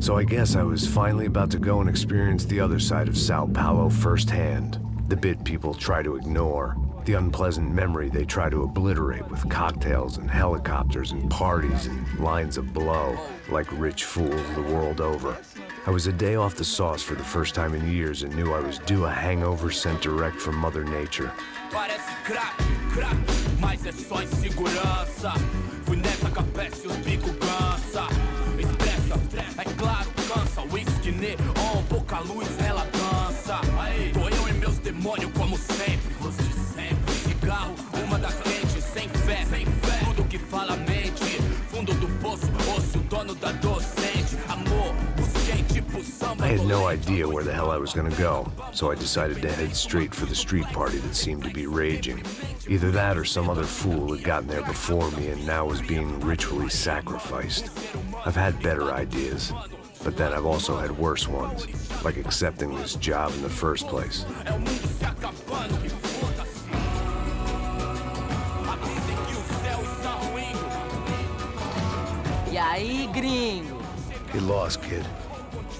So I guess I was finally about to go and experience the other side of Sao Paulo firsthand. The bit people try to ignore. The unpleasant memory they try to obliterate with cocktails and helicopters and parties and lines of blow, like rich fools the world over. I was a day off the sauce for the first time in years and knew I was due a hangover sent direct from Mother Nature. Parece crack, mas é só insegurança. Fui nessa capete, os bico cansa. Estressa, é claro, cansa. Whisky neon, pouca luz, ela dança. Tô eu e meus demônios como sempre. Você sempre. Cigarro, uma da frente, sem fé. Tudo que fala mente. Fundo do poço, osso, dono da docente. Amor, busquei tipo samba. I had no idea where the hell I was gonna go, so I decided to head straight for the street party that seemed to be raging. Either that or some other fool had gotten there before me and now was being ritually sacrificed. I've had better ideas, but then I've also had worse ones, like accepting this job in the first place. E aí, gringo? Get lost, kid.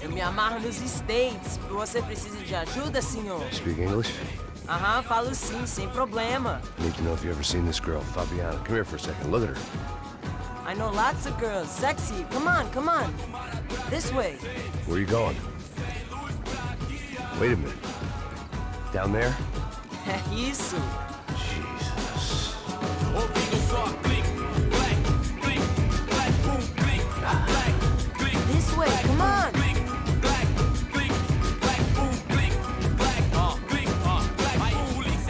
Eu me amarro nos States. Você precisa de ajuda, senhor? Speak English? Aham, falo sim, sem problema. Need to know if you've ever seen this girl, Fabiana. Come here for a second. Look at her. I know lots of girls. Sexy. Come on, come on. This way. Where are you going? Wait a minute. Down there? É isso. Jesus. This way, come on.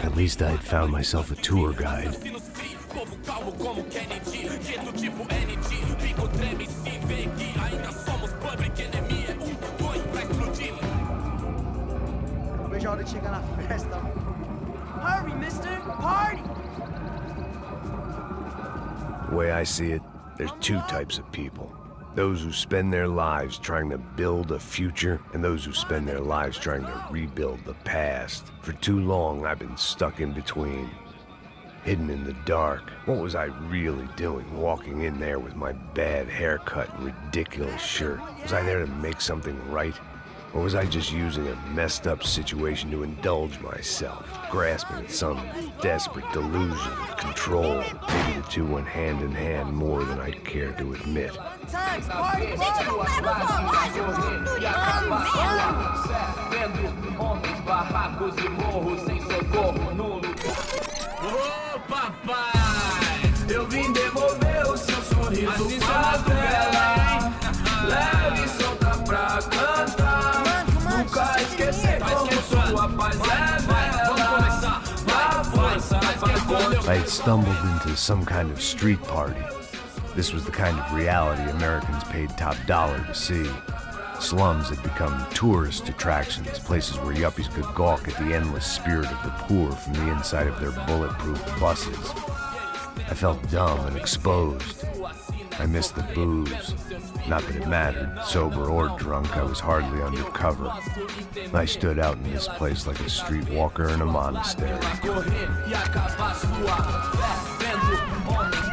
At least I had found myself a tour guide. Vejo a hora de chegar na festa. Hurry, mister. Party. The way I see it, there's two types of people. Those who spend their lives trying to build a future, and those who spend their lives trying to rebuild the past. For too long, I've been stuck in between. Hidden in the dark. What was I really doing, walking in there with my bad haircut and ridiculous shirt? Was I there to make something right? Or was I just using a messed up situation to indulge myself, grasping at some desperate delusion of control? Maybe the two went hand in hand more than I'd care to admit. Times, party, party. Ô papai, eu vim devolver o seu sorriso pra tela. Leve e solta pra cantar. Nunca esquecer como sua paz é bela. Vá força pra I had stumbled into some kind of street party. This was the kind of reality Americans paid top dollar to see. Slums had become tourist attractions, places where yuppies could gawk at the endless spirit of the poor from the inside of their bulletproof buses. I felt dumb and exposed. I missed the booze. Not that it mattered, sober or drunk, I was hardly undercover. I stood out in this place like a streetwalker in a monastery.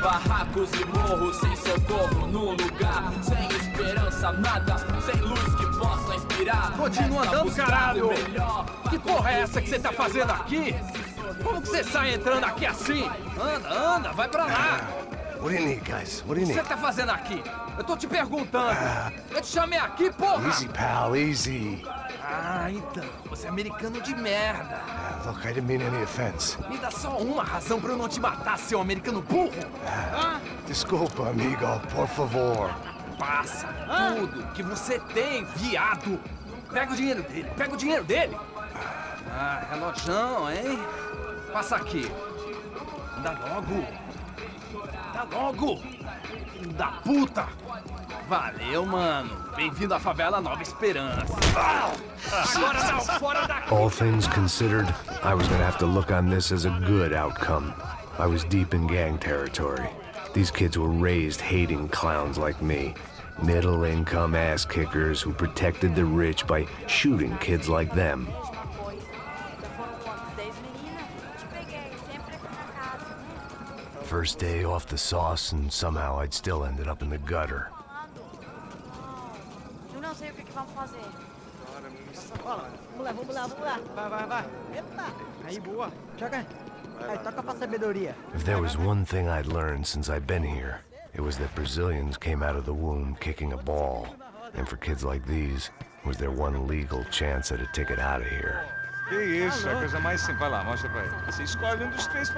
barracos e morros sem socorro no lugar, sem esperança, nada, sem luz que possa inspirar. Continua andando, caralho! Que porra é essa que você tá fazendo aqui? Como que você sai entrando aqui assim? Anda, vai pra lá! What do you need, guys? What do you O que need? você tá fazendo aqui? Eu tô te perguntando. Eu te chamei aqui, porra! Easy, pal, easy. Ah, então, você é americano de merda. Look, I didn't mean any offense. Me dá só uma razão pra eu não te matar, seu americano burro. Desculpa, amigo, por favor. Passa tudo que você tem, viado. Pega o dinheiro dele, Ah, relojão, hein? Passa aqui. Dá logo. Filho da puta. Valeu, mano. Bem-vindo à favela Nova Esperança. Agora não, fora daqui. All things considered, I was gonna have to look on this as a good outcome. I was deep in gang territory. These kids were raised hating clowns like me. Middle-income ass-kickers who protected the rich by shooting kids like them. First day off the sauce, and somehow I'd still ended up in the gutter. Eu não sei o que vamos fazer. Vamos lá. Vai. Eita. Aí, boa. Joga. Aí, toca pra sabedoria. If there was one thing I'd learned since I'd been here, it was that Brazilians came out of the womb kicking a ball. And for kids like these, was their one legal chance at a ticket out of here. Que isso, é a coisa mais simples. Vai lá, mostra pra ele. Você escolhe um dos três.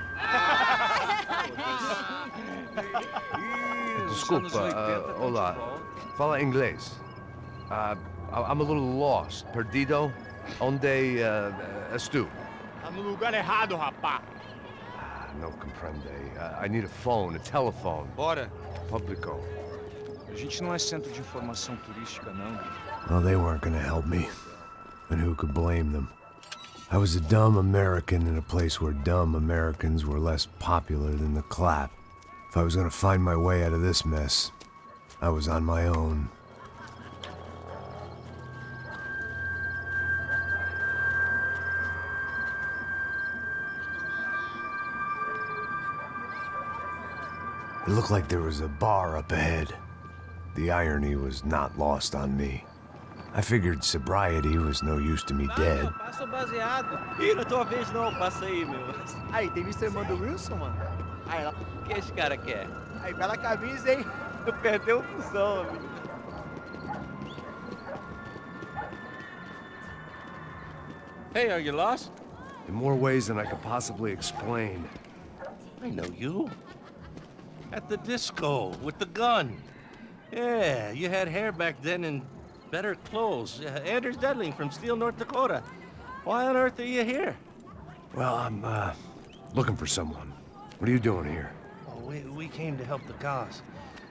Desculpa, olá. Fala inglês. I'm a little lost. Perdido? Onde estou? Tá no lugar errado, rapá. No comprende. I need a phone, a telephone. Bora. Publico. A gente não é centro de informação turística, não. Well, they weren't gonna help me. And who could blame them? I was a dumb American in a place where dumb Americans were less popular than the clap. If I was gonna find my way out of this mess, I was on my own. It looked like there was a bar up ahead. The irony was not lost on me. I figured sobriety was no use to me dead. Passa o baseado. Ih, não é tua vez não, passa aí, meu. Aí, tem visto a irmã do Wilson, mano? Aí, ela... O que esse cara quer? Aí, bela camisa, hein? Tu perdeu o fusão, amigo. Hey, are you lost? In more ways than I could possibly explain. I know you. At the disco, with the gun. Yeah, you had hair back then and better clothes. Anders Dedling from Steele, North Dakota. Why on earth are you here? Well, I'm, looking for someone. What are you doing here? Oh, we came to help the cause.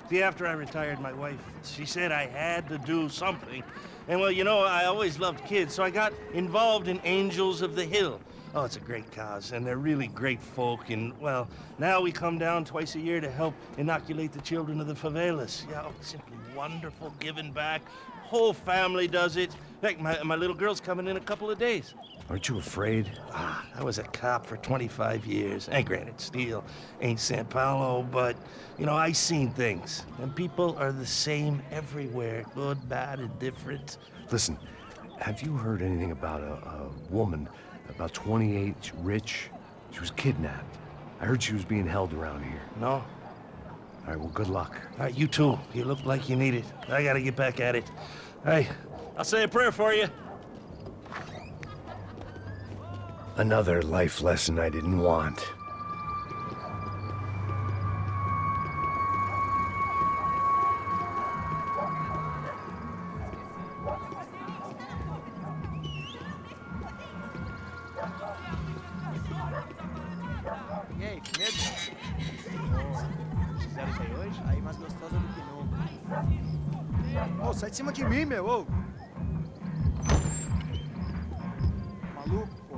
See, after I retired, my wife, she said I had to do something. And, well, you know, I always loved kids, so I got involved in Angels of the Hill. Oh, it's a great cause, and they're really great folk, and, well, now we come down twice a year to help inoculate the children of the favelas. Yeah, oh, simply wonderful, giving back. Whole family does it. In fact, my little girl's coming in a couple of days. Aren't you afraid? I was a cop for 25 years. And granted, Steele ain't San Paulo, but, you know, I seen things. And people are the same everywhere, good, bad, and different. Listen, have you heard anything about a woman, about 28, rich? She was kidnapped. I heard she was being held around here. No? All right, well, good luck. All right, you too. You look like you need it. I gotta get back at it. Hey, I'll say a prayer for you. Another life lesson I didn't want. E aí, com medo? Fizeram isso aí hoje? Aí, mais gostosa do que nunca. Ô, sai de cima de mim, meu, ô! Maluco, pô.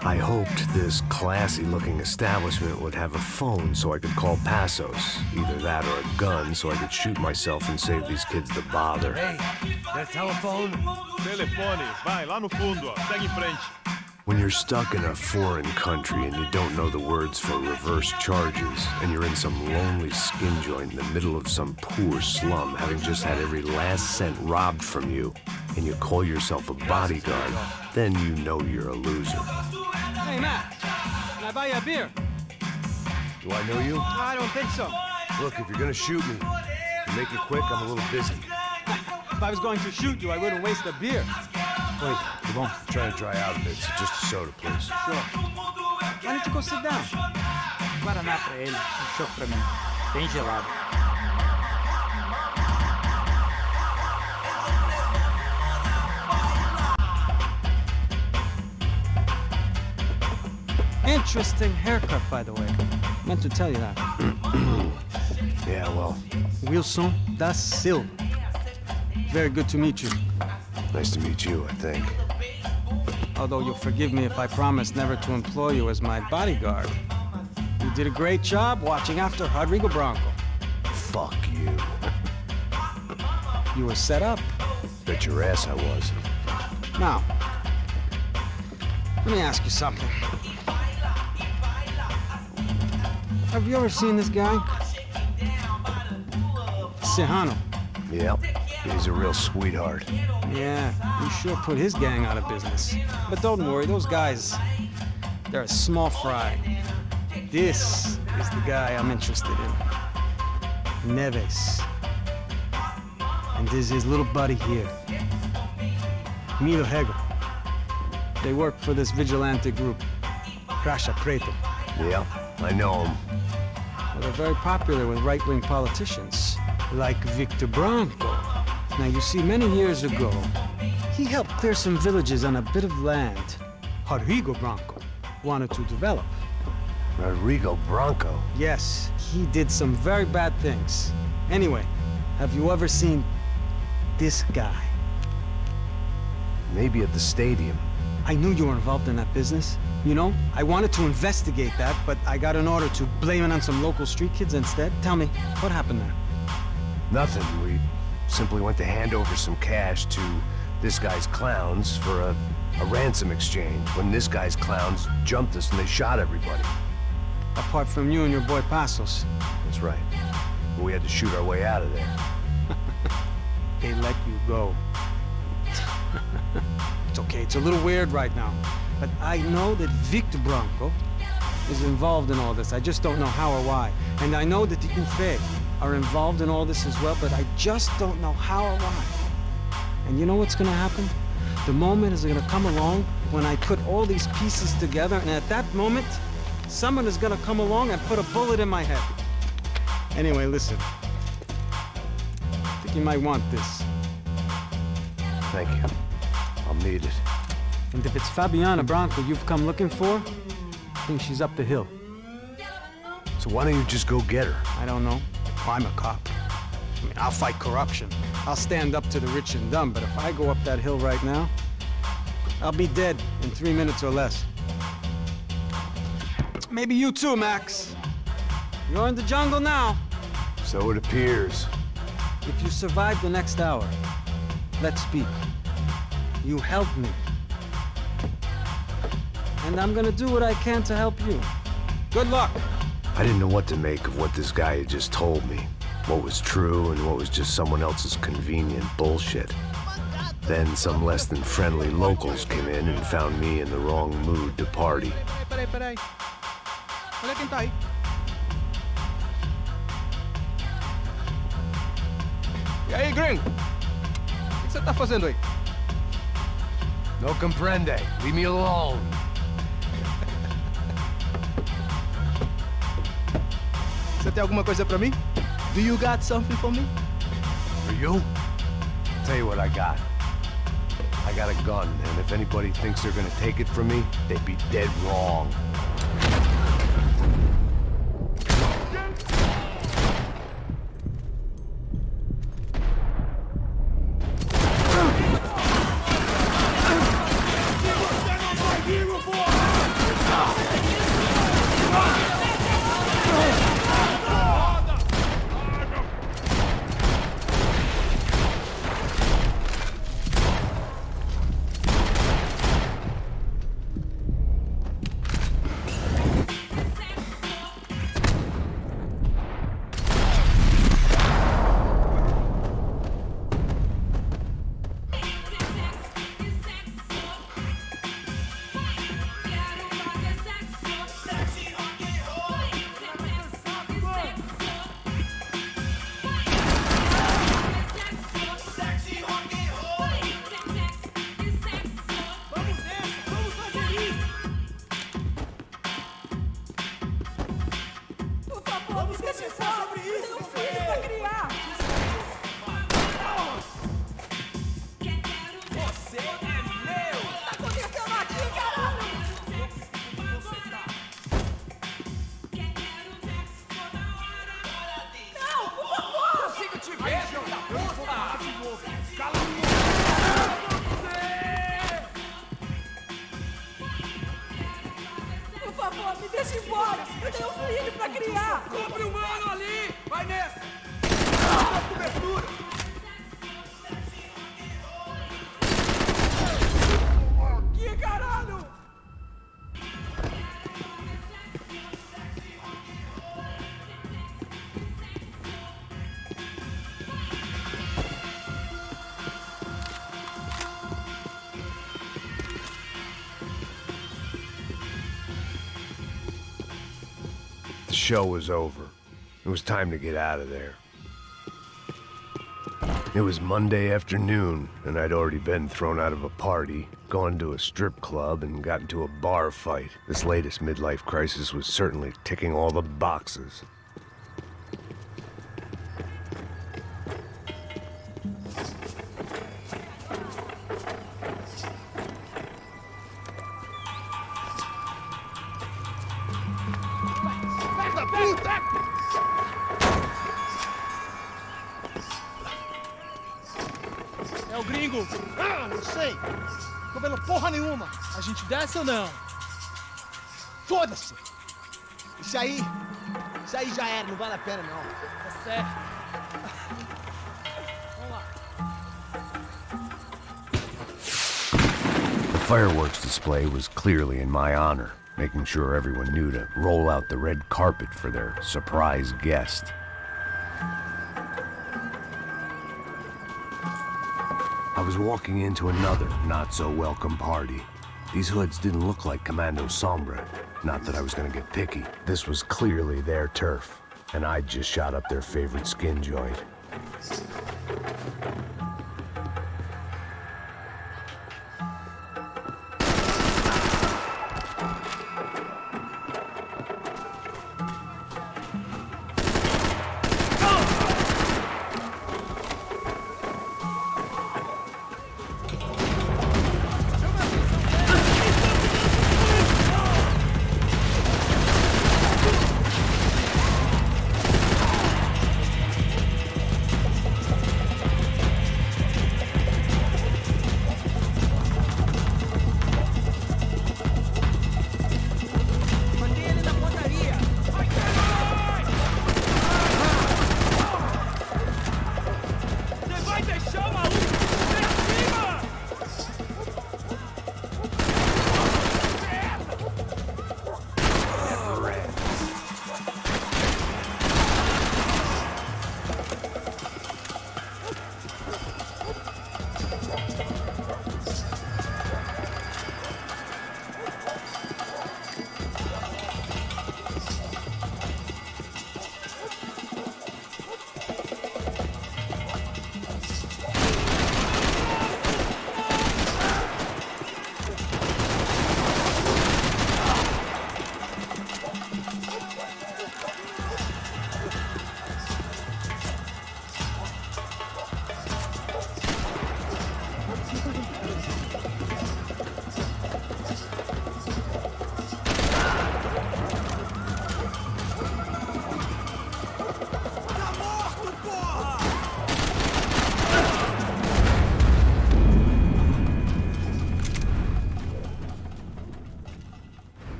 I hoped this classy-looking establishment would have a phone so I could call Passos. Either that or a gun so I could shoot myself and save these kids the bother. Hey, that telephone? Telefone, vai, lá no fundo, ó. Segue em frente. When you're stuck in a foreign country and you don't know the words for reverse charges, and you're in some lonely skin joint in the middle of some poor slum, having just had every last cent robbed from you, and you call yourself a bodyguard, then you know you're a loser. Hey, Matt, can I buy you a beer? Do I know you? I don't think so. Look, if you're gonna shoot me, to make it quick, I'm a little busy. If I was going to shoot you, I wouldn't waste a beer. Wait, come on. I'm trying to dry out a bit, so just a soda, please. Sure. Why don't you go sit down? Guaraná pra ele, choco pra mim. Bem gelado. Interesting haircut, by the way. Meant to tell you that. Yeah, well, Wilson da Silva. Very good to meet you. nice to meet you, I think. Although you'll forgive me if I promise never to employ you as my bodyguard. You did a great job watching after Rodrigo Branco. Fuck you. You were set up. Bet your ass I was. Now, let me ask you something. Have you ever seen this guy? Sejano. Yep, he's a real sweetheart. Yeah, he sure put his gang out of business. But don't worry, those guys, they're a small fry. This is the guy I'm interested in. Neves. And this is his little buddy here. Milo Hegel. They work for this vigilante group, Crasha Preto. Yeah, I know him. Well, they're very popular with right-wing politicians, like Victor Branco. Now, you see, many years ago, he helped clear some villages on a bit of land Rodrigo Branco wanted to develop. Rodrigo Branco? Yes, he did some very bad things. Anyway, have you ever seen this guy? Maybe at the stadium. I knew you were involved in that business. You know, I wanted to investigate that, but I got an order to blame it on some local street kids instead. Tell me, what happened there? Nothing. We simply went to hand over some cash to this guy's clowns for a ransom exchange when this guy's clowns jumped us and they shot everybody. Apart from you and your boy Passos. That's right. We had to shoot our way out of there. They let you go. It's okay, it's a little weird right now. But I know that Victor Branco is involved in all this. I just don't know how or why. And I know that the UFE are involved in all this as well, but I just don't know how or why. And you know what's gonna happen? The moment is gonna come along when I put all these pieces together, and at that moment, someone is gonna come along and put a bullet in my head. Anyway, listen. I think you might want this. Thank you. I'll need it. And if it's Fabiana Branco you've come looking for, I think she's up the hill. So why don't you just go get her? I don't know. I'm a cop. I mean, I'll fight corruption. I'll stand up to the rich and dumb, but if I go up that hill right now, I'll be dead in 3 minutes or less. Maybe you too, Max. You're in the jungle now. So it appears. If you survive the next hour, let's speak. You helped me. And I'm gonna do what I can to help you. Good luck. I didn't know what to make of what this guy had just told me. What was true and what was just someone else's convenient bullshit. Then some less than friendly locals came in and found me in the wrong mood to party. Peraí. Olha quem tá aí. E aí, gringo? O que você tá fazendo aí? No comprende. Leave me alone. Você tem alguma coisa pra mim? Do you got something for me? For you? Tell you what I got. I got a gun, and if anybody thinks they're gonna take it from me, they'd be dead wrong. Por favor, me deixe embora. Eu tenho um filho pra criar. Compre um mano ali! Vai nessa! show was over. It was time to get out of there. It was Monday afternoon, and I'd already been thrown out of a party, gone to a strip club, and got into a bar fight. This latest midlife crisis was certainly ticking all the boxes. É o gringo. Ah, não sei. Tô vendo porra nenhuma. A gente desce ou não? Foda-se. Isso aí já era, não vale a pena não. Tá certo. Vamos lá. The fireworks display was clearly in my honor, making sure everyone knew to roll out the red carpet for their surprise guest. I was walking into another not-so-welcome party. These hoods didn't look like Commando Sombra. Not that I was gonna get picky. This was clearly their turf, and I'd just shot up their favorite skin joint.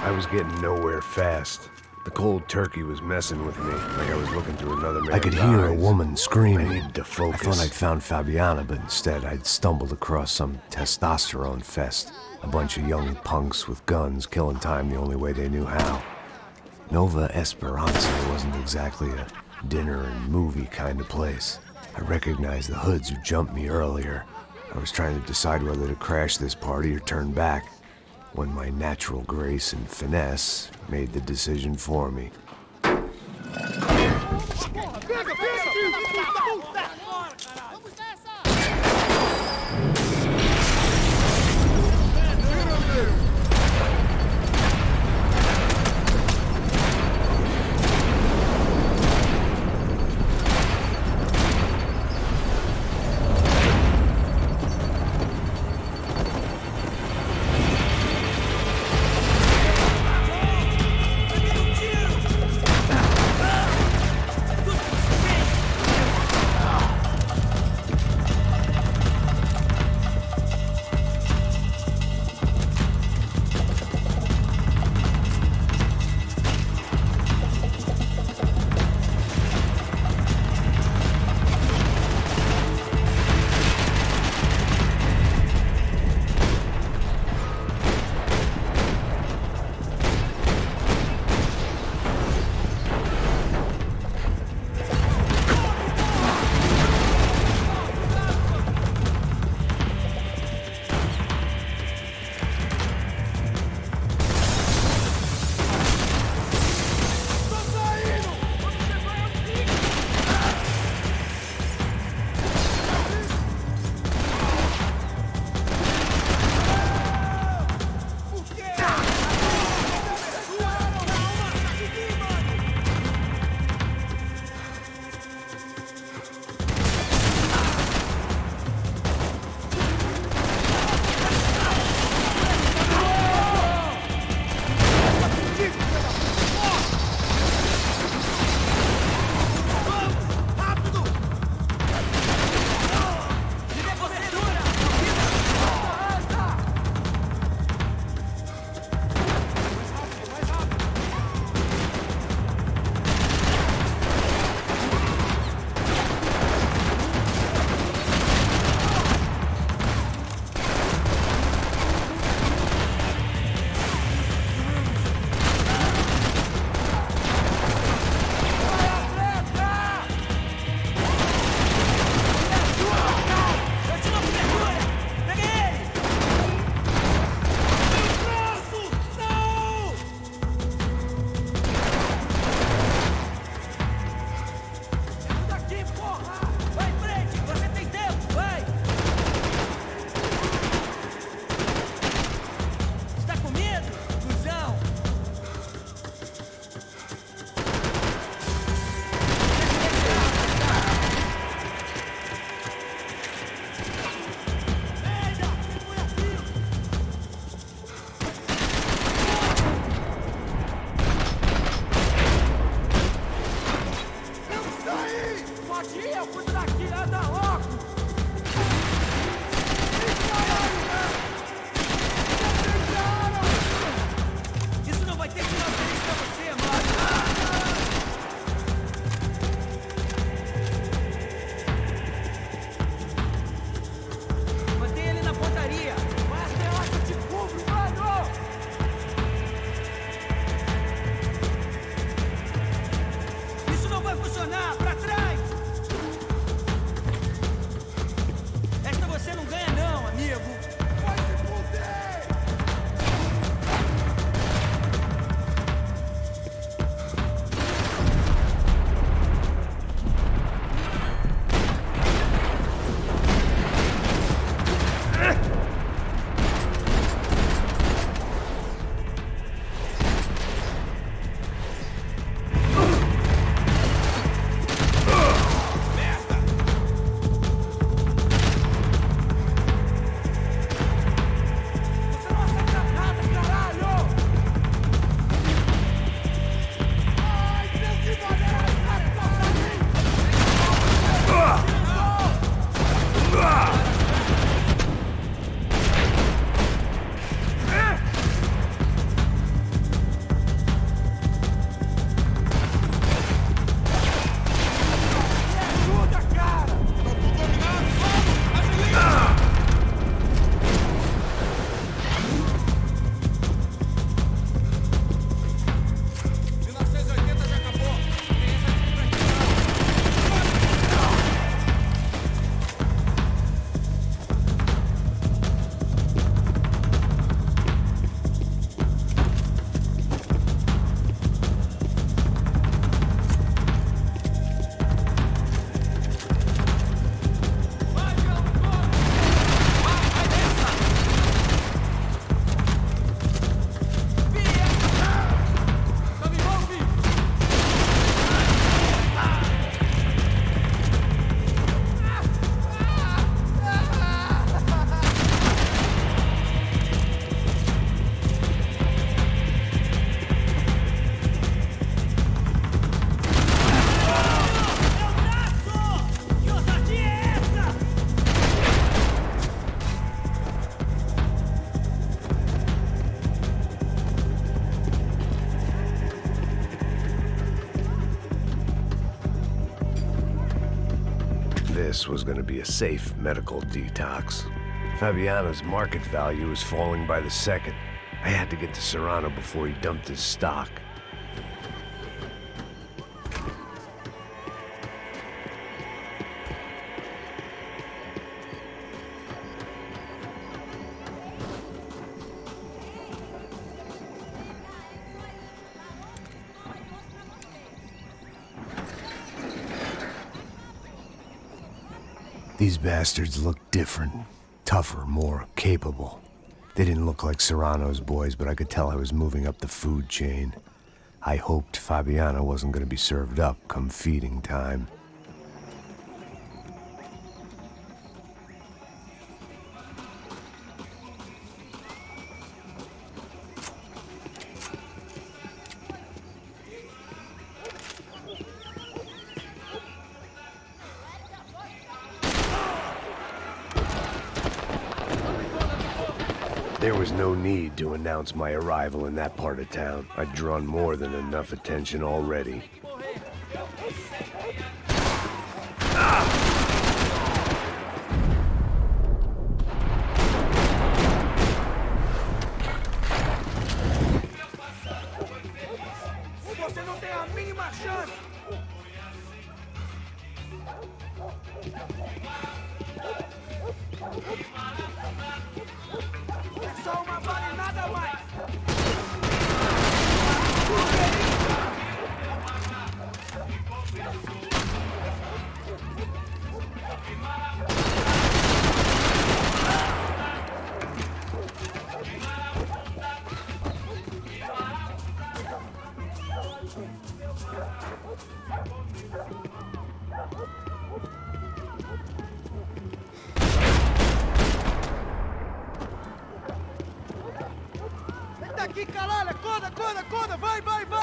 I was getting nowhere fast. The cold turkey was messing with me, like I was looking through another man's I could hear a eyes. woman screaming. I needed to focus. I thought I'd found Fabiana, but instead I'd stumbled across some testosterone fest. A bunch of young punks with guns killing time the only way they knew how. Nova Esperanza wasn't exactly a dinner and movie kind of place. I recognized the hoods who jumped me earlier. I was trying to decide whether to crash this party or turn back, when my natural grace and finesse made the decision for me. this was going to be a safe medical detox. Fabiano's market value was falling by the second. I had to get to Serrano before he dumped his stock. These bastards looked different, tougher, more capable. They didn't look like Serrano's boys, but I could tell I was moving up the food chain. I hoped Fabiano wasn't going to be served up come feeding time. There was no need to announce my arrival in that part of town. I'd drawn more than enough attention already. Você não tem a mínima chance! É só uma bala e nada mais! Vem daqui, caralho! Acorda, acorda, acorda! Vai, vai, vai!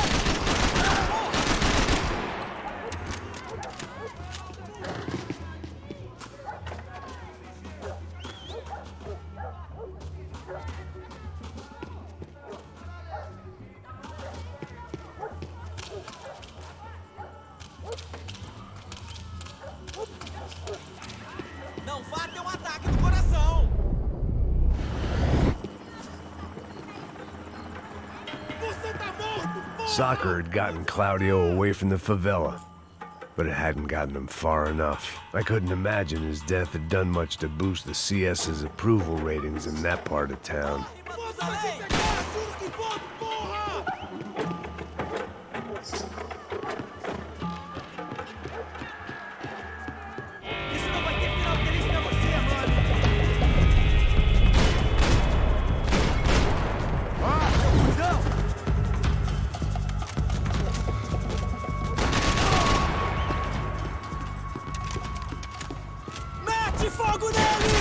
Não vá ter um ataque do coração! Você tá morto, porra! Soccer had gotten Claudio away from the favela, but it hadn't gotten him far enough. I couldn't imagine his death had done much to boost the CS's approval ratings in that part of town. Isso não vai ter final feliz pra você, mano! Cuzão! Mete fogo nele!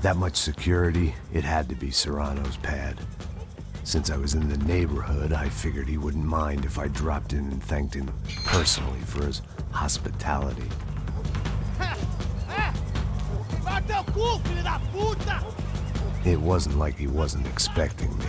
That much security, it had to be Serrano's pad. Since I was in the neighborhood, I figured he wouldn't mind if I dropped in and thanked him personally for his hospitality. It wasn't like he wasn't expecting me.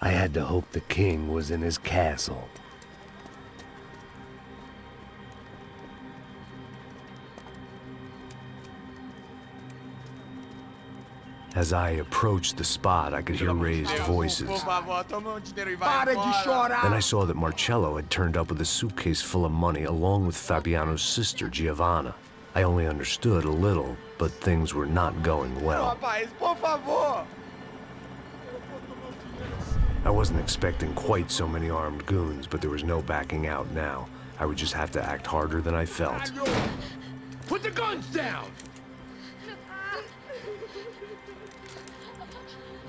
I had to hope the king was in his castle. As I approached the spot, I could hear raised voices. Then I saw that Marcello had turned up with a suitcase full of money along with Fabiano's sister, Giovanna. I only understood a little, but things were not going well. I wasn't expecting quite so many armed goons, but there was no backing out now. I would just have to act harder than I felt. Put the guns down!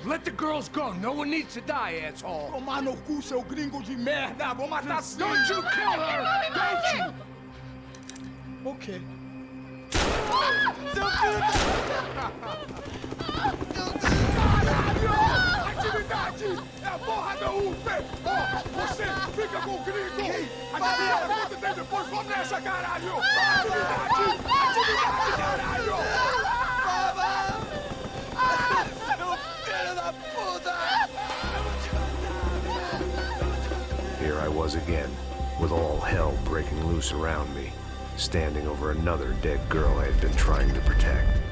let the girls go. No one needs to die, asshole. Tomar no cu, seu gringo de merda! Vou matar sim! Don't you kill her! Don't you! Ok. Seu filho Caralho! Atividade! É a porra da UP! Ó, você fica com o gringo! A galera conta tem depois, vamos nessa, caralho! Atividade! Atividade, caralho! Seu filho da puta! Here I was again, with all hell breaking loose around me, standing over another dead girl I had been trying to protect.